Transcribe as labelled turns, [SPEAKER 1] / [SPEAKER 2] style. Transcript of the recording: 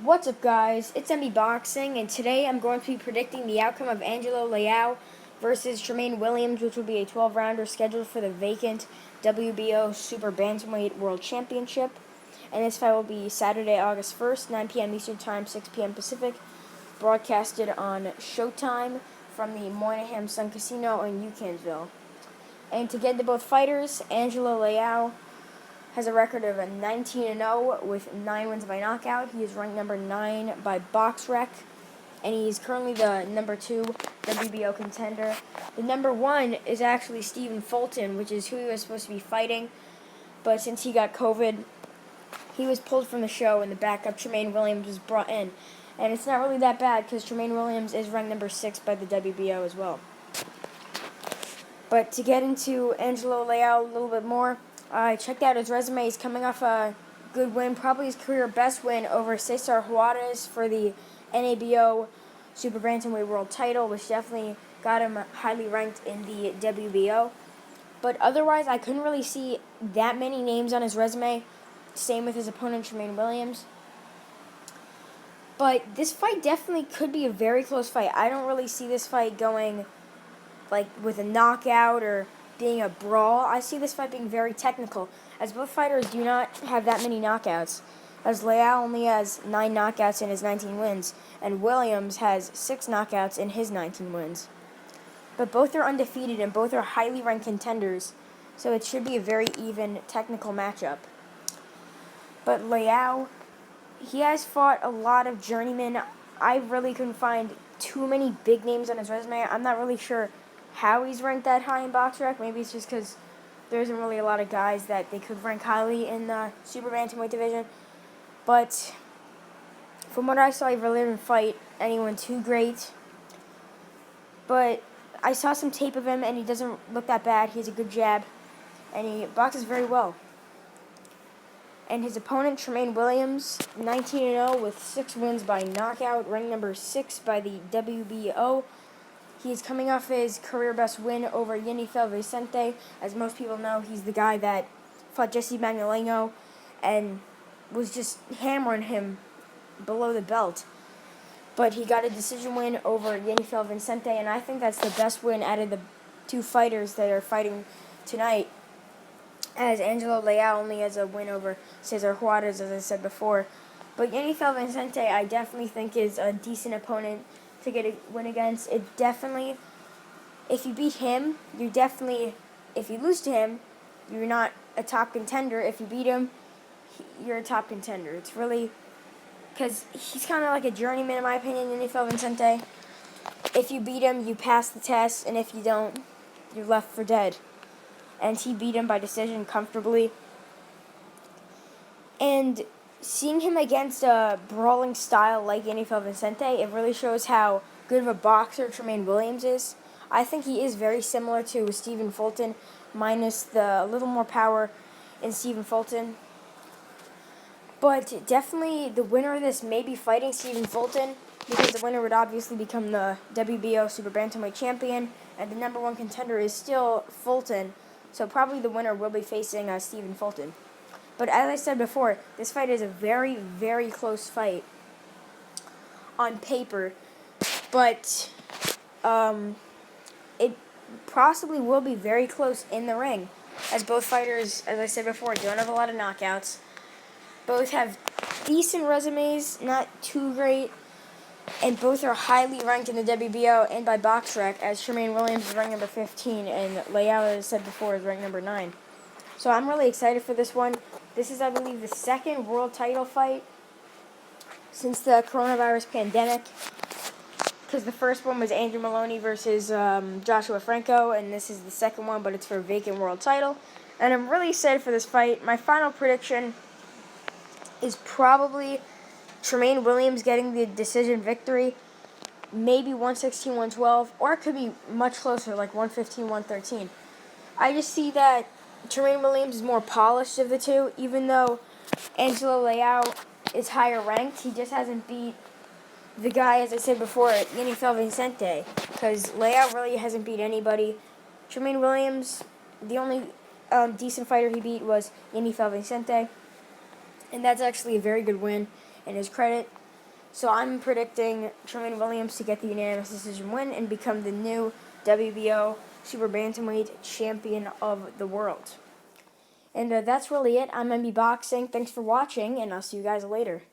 [SPEAKER 1] What's up, guys? It's MB Boxing, and today I'm going to be predicting the outcome of Angelo versus Tramaine Williams, which will be a 12-rounder scheduled for the Vacant WBO Super-Bantamweight World Championship. And this fight will be Saturday, August 1st, 9 p.m. Eastern Time, 6 p.m. Pacific, broadcasted on Showtime from the Mohegan Sun Casino in Ucansville. And to get to both fighters, Angelo has a record of 19-0 with 9 wins by knockout. He is ranked number 9 by BoxRec, and he's currently the number 2 WBO contender. The number 1 is actually Stephen Fulton, which is who he was supposed to be fighting, but since he got COVID, he was pulled from the show, and the backup Tramaine Williams was brought in. And it's not really that bad because Tramaine Williams is ranked number 6 by the WBO as well. But to get into Angelo a little bit more, I checked out his resume. He's coming off a good win, probably his career best win over Cesar Juarez for the NABO Super-Bantamweight World title, which definitely got him highly ranked in the WBO. But otherwise, I couldn't really see that many names on his resume. Same with his opponent, Tramaine Williams. But this fight definitely could be a very close fight. I don't really see this fight going like with a knockout or being a brawl. I see this fight being very technical, as both fighters do not have that many knockouts, as Leal only has 9 knockouts in his 19 wins, and Williams has 6 knockouts in his 19 wins. But both are undefeated, and both are highly ranked contenders, so it should be a very even technical matchup. But Leal, he has fought a lot of journeymen. I really couldn't find too many big names on his resume. I'm not really sure how he's ranked that high in BoxRec. Maybe it's just because there isn't really a lot of guys that they could rank highly in the Super Bantamweight division. But from what I saw, he really didn't fight anyone too great. But I saw some tape of him, and he doesn't look that bad. He has a good jab, and he boxes very well. And his opponent, Tramaine Williams, 19-0 with 6 wins by knockout, ranked number 6 by the WBO. He's coming off his career best win over Yenifel Vicente. As most people know, he's the guy that fought Jesse Magdaleno and was just hammering him below the belt. But he got a decision win over Yenifel Vicente, and I think that's the best win out of the 2 fighters that are fighting tonight, as Angelo Leal only has a win over Cesar Juarez, as I said before. But Yenifel Vicente, I definitely think, is a decent opponent to get a win against. It definitely, if you beat him, if you lose to him, you're not a top contender. If you beat him, you're a top contender. It's really, because he's kind of like a journeyman in my opinion, Yenifel Vicente. If you beat him, you pass the test, and if you don't, you're left for dead. And he beat him by decision comfortably. And seeing him against a brawling style like Yenifel Vicente, it really shows how good of a boxer Tramaine Williams is. I think he is very similar to Stephen Fulton, minus the little more power in Stephen Fulton. But definitely the winner of this may be fighting Stephen Fulton, because the winner would obviously become the WBO Super Bantamweight champion, and the number 1 contender is still Fulton, so probably the winner will be facing Stephen Fulton. But as I said before, this fight is a very, very close fight on paper. But it possibly will be very close in the ring, as both fighters, as I said before, don't have a lot of knockouts. Both have decent resumes, not too great, and both are highly ranked in the WBO and by BoxRec, as Tramaine Williams is ranked number 15, and Leal, as I said before, is ranked number 9. So I'm really excited for this one. This is, I believe, the 2nd world title fight since the coronavirus pandemic, because the first one was Andrew Maloney versus Joshua Franco, and this is the 2nd one, but it's for a vacant world title. And I'm really excited for this fight. My final prediction is probably Tramaine Williams getting the decision victory, maybe 116-112, or it could be much closer, like 115-113. I just see that Tramaine Williams is more polished of the 2, even though Angelo Leal is higher ranked. He just hasn't beat the guy, as I said before, Yenifel Vicente, because Leal really hasn't beat anybody. Tramaine Williams, the only decent fighter he beat was Yenifel Vicente, and that's actually a very good win in his credit. So I'm predicting Tramaine Williams to get the unanimous decision win and become the new WBO Super-Bantamweight champion of the world. And that's really it. I'm MB Boxing. Thanks for watching, and I'll see you guys later.